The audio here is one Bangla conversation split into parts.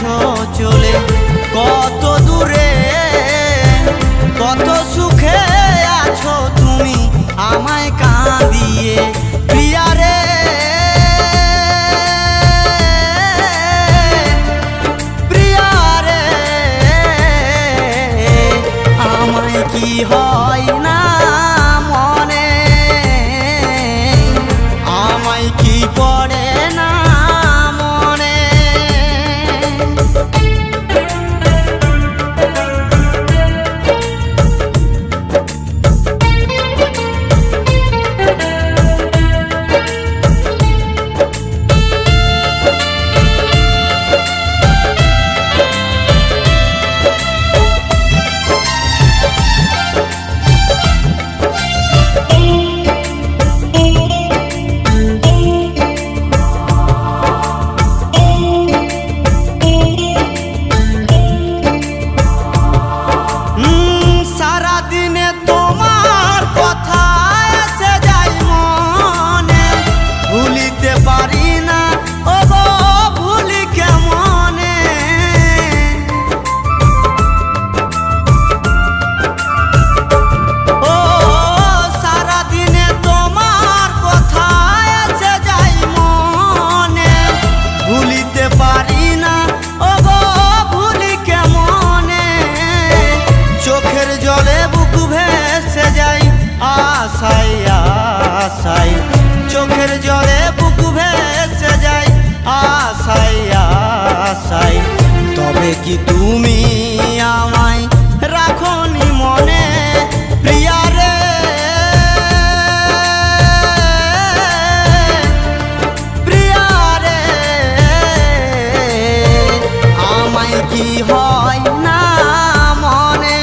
গেছো চলে কত দূরে, কত সুখে আছো তুমি আমায় কাঁদিয়ে প্রিয়া রে। প্রিয়া রে আমায় কি হয় না মনে, আমায় কি পড়ে না মনে। চোখের জলে বুক ভেসে যায় আশায় আশায়, তবে কি তুমি আমায় রাখনি মনে প্রিয়া রে। প্রিয়া রে আমায় কি হয় না মনে,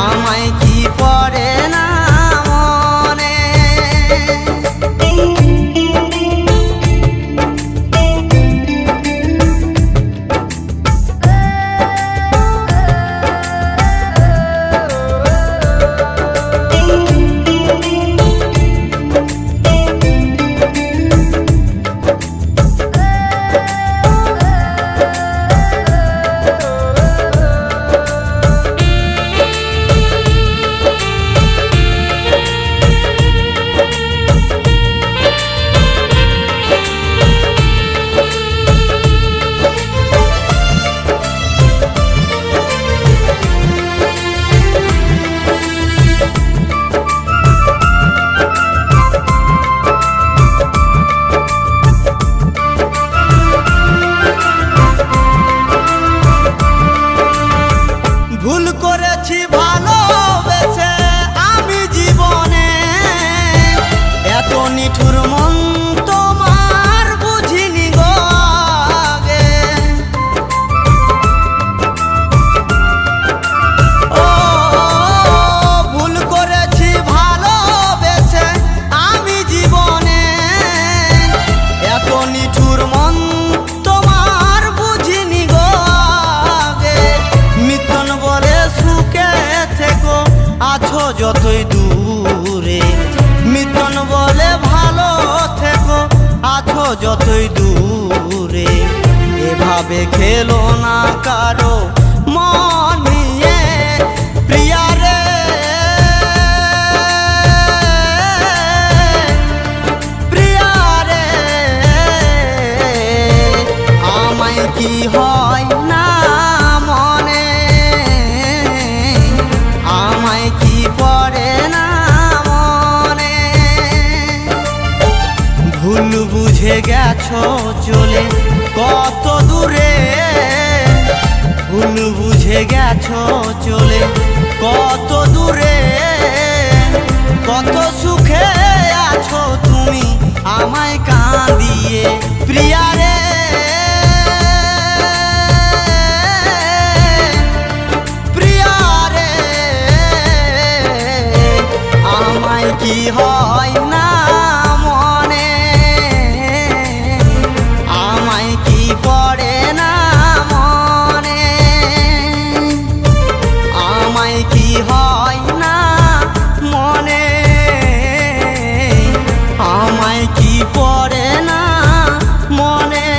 আমায় কি পড়ে না মনে। ভুল করেছি ভালোবেসে আমি জীবনে, এত নিঠুর মন তোমার বুঝিনি গো আগে। ও ভুল করেছি ভালোবেসে আমি জীবনে, এত নিঠুর মন তোমার বুঝিনি গো আগে। মিথ্যন বলে সুখে থেকো আছো যতই দূরে, মিথ্যন বলে ভালো থেকো আছো যতই দূরে। এভাবে খেলো না কারো মন নিয়ে প্রিয়া রে। প্রিয়া রে আমায় কি হয় না মনে, আমায় কি পড়ে না মনে। ভুল বুঝে গেছো চলে কত দূরে, ভুল বুঝে গেছো চলে কত দূরে, কত সুখে আছো তুমি আমায় কাঁদিয়ে প্রিয়া রে। প্রিয়া রে আমায় কি হয় না মনে, আমায় কি পড়ে না মনে, আমায় কি হয় না মনে, আমায় কি পড়ে না মনে।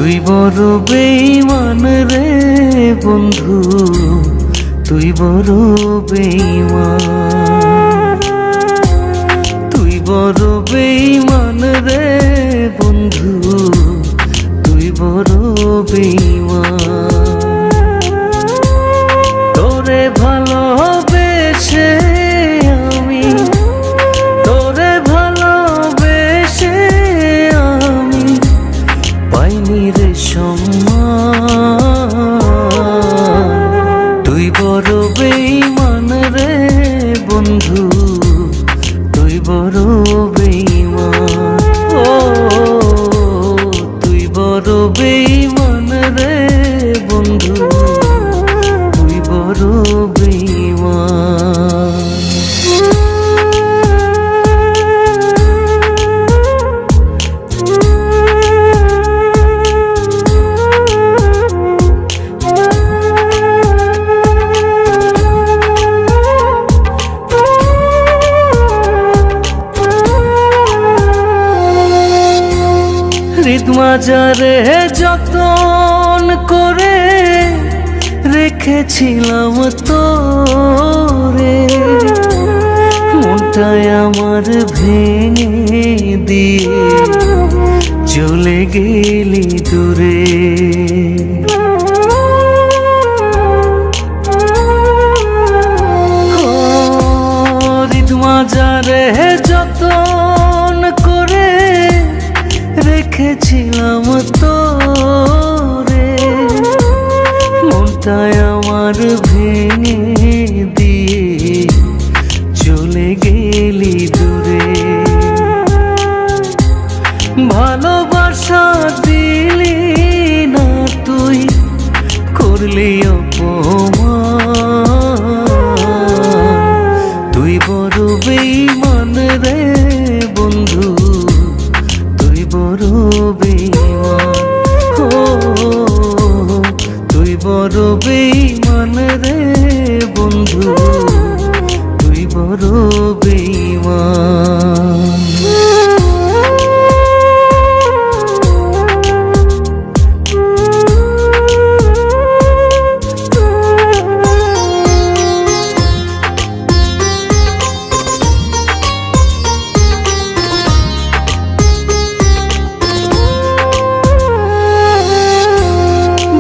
তুই বড় বেঈমান রে বন্ধু, তুই বড় বেঈমান, তুই বড় বেঈমান রে বন্ধু, তুই বড় বেঈমান। তোরে ভালোবেসে আমি, তোরে ভালোবেসে আমি পাইনি রে সম্মান। তুই বড় বেঈমান রে বন্ধু, তুই বড় বেঈমান। ও তুই বড় বেঈমান রে বন্ধু, তুই বড় বেঈমান। হৃদ মাজারে যতন করে রেখেছিলাম তোরে, মনটায় আমার ভেঙে দিয়ে চলে গেলি দূরে। হৃদ মাজারে যতন করে রেখেছিলাম তোরে, মনটায় আমার ভেঙে দিয়ে চলে গেলি দূরে। ভালোবাসা দিলি না তুই, করলি অপমান। তুই বড় বেঈমান রে বন্ধু, তুই বড় বেঈমান। ও তুই বড় বেঈমান রে বন্ধু, তুই বড় বেঈমান।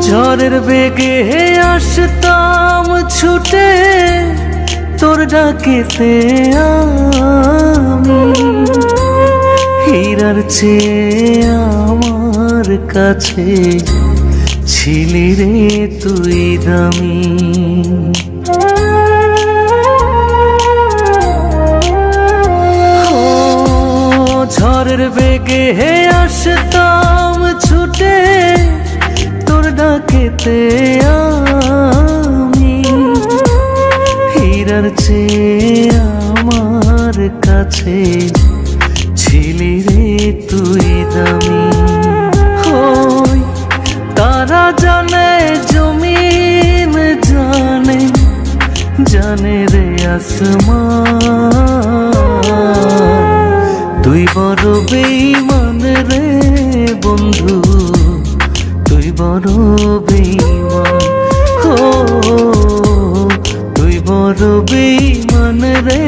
ঝড়ের বেগে আসতাম ছুটে তোর ডাকেতে আমি, হীরার চেয়ে আমার কাছে ছিলি রে তুই দামি। ঝড়ের বেগে আসতাম ছুটে তোর ডাকেতে আমি, হীরার চেয়ে আমার কাছে ছিলি রে তুই দামি। হই তারা জানে জমিন জানে, জানে রে আসমান। তুই বড় বেঈমান রে বন্ধু, তুই বড় বেঈমান। ও তুই বড় বেঈমান রে